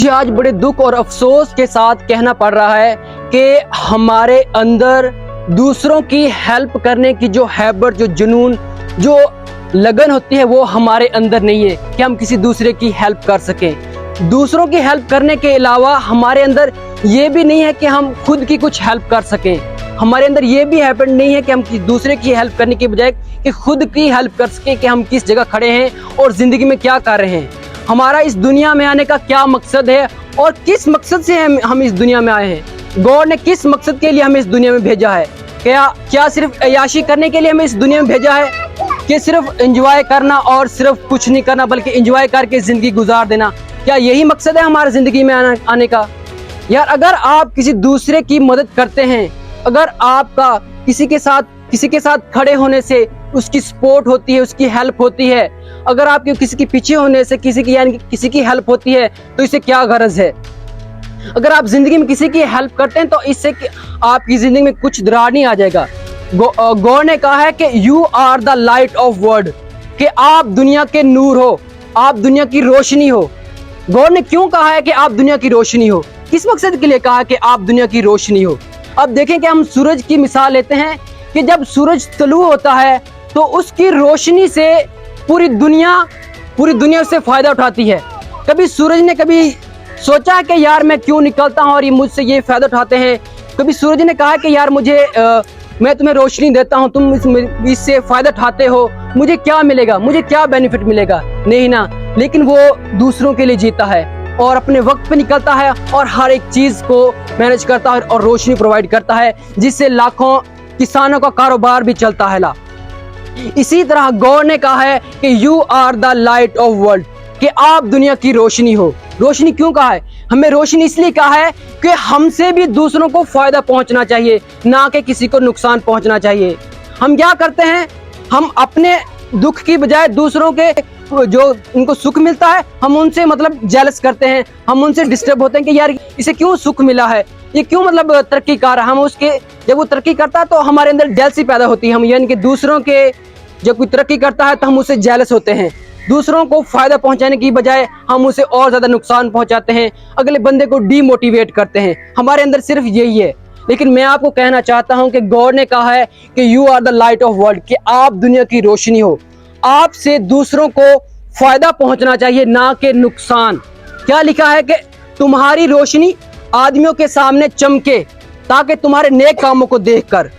मुझे आज बड़े दुख और अफसोस के साथ कहना पड़ रहा है कि हमारे अंदर दूसरों की हेल्प करने की जो हैबिट, जो जुनून, जो लगन होती है वो हमारे अंदर नहीं है कि हम किसी दूसरे की हेल्प कर सकें। दूसरों की हेल्प करने के अलावा हमारे अंदर ये भी नहीं है कि हम खुद की कुछ हेल्प कर सकें। हमारे अंदर ये भी हैबिट नहीं है कि हम किसी दूसरे की हेल्प करने के बजाय कि खुद की हेल्प कर सकें कि हम किस जगह खड़े हैं और ज़िंदगी में क्या कर रहे हैं, हमारा इस दुनिया में आने का क्या मकसद है और किस मकसद से हम इस दुनिया में आए हैं। गॉड ने किस मकसद के लिए हमें इस दुनिया में भेजा है? क्या सिर्फ अय्याशी करने के लिए हमें इस दुनिया में भेजा है कि सिर्फ एंजॉय करना और सिर्फ कुछ नहीं करना बल्कि एंजॉय करके ज़िंदगी गुजार देना? क्या यही मकसद है हमारे ज़िंदगी में आने का? यार, अगर आप किसी दूसरे की मदद करते हैं, अगर आपका किसी के साथ खड़े होने से उसकी सपोर्ट होती है, उसकी हेल्प होती है, अगर आपके किसी के पीछे होने से किसी की हेल्प होती है, तो इससे क्या गरज है? अगर आप जिंदगी में किसी की हेल्प करते हैं तो इससे आपकी जिंदगी में कुछ दरार नहीं आ जाएगा। गॉड ने कहा है कि you are the light of world, कि आप दुनिया के नूर हो, आप दुनिया की रोशनी हो। गॉड ने क्यों कहा है कि आप दुनिया की रोशनी हो? किस मकसद के लिए कहा है कि आप दुनिया की रोशनी हो? अब देखें कि हम सूरज की मिसाल लेते हैं कि जब सूरज तलू होता है तो उसकी रोशनी से पूरी दुनिया से फायदा उठाती है। कभी सूरज ने कभी सोचा है कि यार मैं क्यों निकलता हूँ और ये मुझसे ये फायदा उठाते हैं? कभी सूरज ने कहा कि यार मैं तुम्हें रोशनी देता हूँ, तुम इससे फायदा उठाते हो, मुझे क्या मिलेगा, मुझे क्या बेनिफिट मिलेगा? नहीं ना। लेकिन वो दूसरों के लिए जीता है और अपने वक्त पे निकलता है और हर एक चीज को मैनेज करता है और रोशनी प्रोवाइड करता है, जिससे लाखों किसानों का कारोबार भी चलता है। इसी तरह गॉड ने कहा है कि you are the light of world, कि आप दुनिया की रोशनी हो। रोशनी क्यों कहा है? हमें रोशनी इसलिए कहा है कि हमसे भी दूसरों को फायदा पहुंचना चाहिए, ना कि किसी को नुकसान पहुंचना चाहिए। हम क्या करते हैं? हम अपने दुख की बजाय दूसरों के जो उनको सुख मिलता है हम उनसे जेलस करते हैं, हम उनसे डिस्टर्ब होते हैं कि यार इसे क्यों सुख मिला है, ये क्यों तरक्की कर रहा है। हम उसके जब वो तरक्की करता है तो हमारे अंदर जेलसी पैदा होती है। हम यानी कि दूसरों के जब कोई तरक्की करता है तो हम उससे जेलस होते हैं। दूसरों को फायदा पहुंचाने की बजाय हम उसे और ज्यादा नुकसान पहुंचाते हैं, अगले बंदे को डीमोटिवेट करते हैं। हमारे अंदर सिर्फ यही है। लेकिन मैं आपको कहना चाहता हूं कि गॉड ने कहा है कि you are the light of world, कि आप दुनिया की रोशनी हो। आपसे दूसरों को फायदा पहुंचना चाहिए, ना कि नुकसान। क्या लिखा है कि तुम्हारी रोशनी आदमियों के सामने चमके ताकि तुम्हारे नेक कामों को देखकर,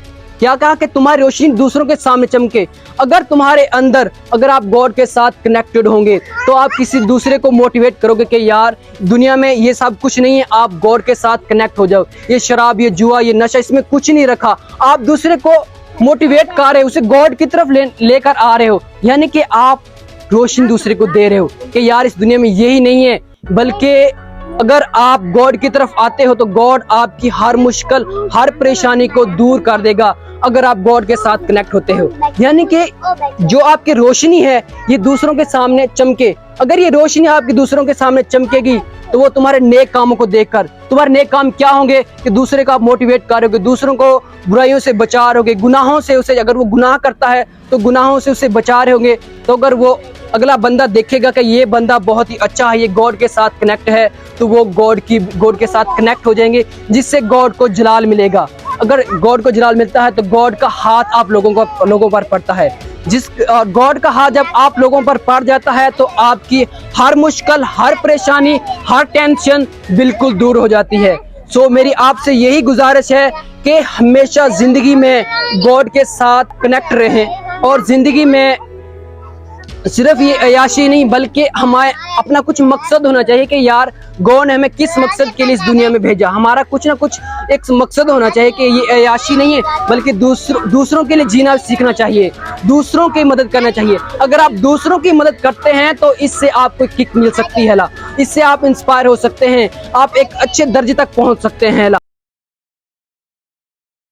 क्या कहा कि तुम्हारी रोशनी दूसरों के सामने चमके। अगर आप गॉड के साथ कनेक्टेड होंगे तो आप किसी दूसरे को मोटिवेट करोगे कि यार दुनिया में ये सब कुछ नहीं है, आप गॉड के साथ कनेक्ट हो जाओ। ये शराब, ये जुआ, ये नशा, इसमें कुछ नहीं रखा। आप दूसरे को मोटिवेट कर रहे हो, उसे गॉड की तरफ लेकर आ रहे हो, यानी कि आप रोशनी दूसरे को दे रहे हो कि यार इस दुनिया में यही नहीं है, बल्कि अगर आप गॉड की तरफ आते हो तो गॉड आपकी हर मुश्किल, हर परेशानी को दूर कर देगा अगर आप गॉड के साथ कनेक्ट होते हो। यानी कि जो आपकी रोशनी है ये दूसरों के सामने चमके। अगर ये रोशनी आपकी दूसरों के सामने चमकेगी तो वो तुम्हारे नेक कामों को देखकर, तुम्हारे नेक काम क्या होंगे कि दूसरे को आप मोटिवेट करोगे, दूसरों को बुराइयों से बचा रहोगे, गुनाहों से उसे, अगर वो गुनाह करता है तो गुनाहों से उसे बचा रहे होंगे। तो अगर वो अगला बंदा देखेगा कि ये बंदा बहुत ही अच्छा है, ये गॉड के साथ कनेक्ट है, तो वो गॉड के साथ कनेक्ट हो जाएंगे, जिससे गॉड को जलाल मिलेगा। अगर गॉड को जलाल मिलता है तो गॉड का हाथ आप लोगों पर पड़ता है। गॉड का हाथ जब आप लोगों पर पड़ जाता है तो आपकी हर मुश्किल, हर परेशानी, हर टेंशन बिल्कुल दूर हो जाती है। सो मेरी आपसे यही गुजारिश है कि हमेशा जिंदगी में गॉड के साथ कनेक्ट रहें और जिंदगी में सिर्फ ये अय्याशी नहीं बल्कि हमारे अपना कुछ मकसद होना चाहिए कि यार गॉड ने हमें किस मकसद के लिए इस दुनिया में भेजा। हमारा कुछ ना कुछ एक मकसद होना चाहिए कि ये अय्याशी नहीं है बल्कि दूसरों के लिए जीना सीखना चाहिए, दूसरों की मदद करना चाहिए। अगर आप दूसरों की मदद करते हैं तो इससे आपको किक मिल सकती है, इससे आप इंस्पायर हो सकते हैं, आप एक अच्छे दर्जे तक पहुंच सकते हैं।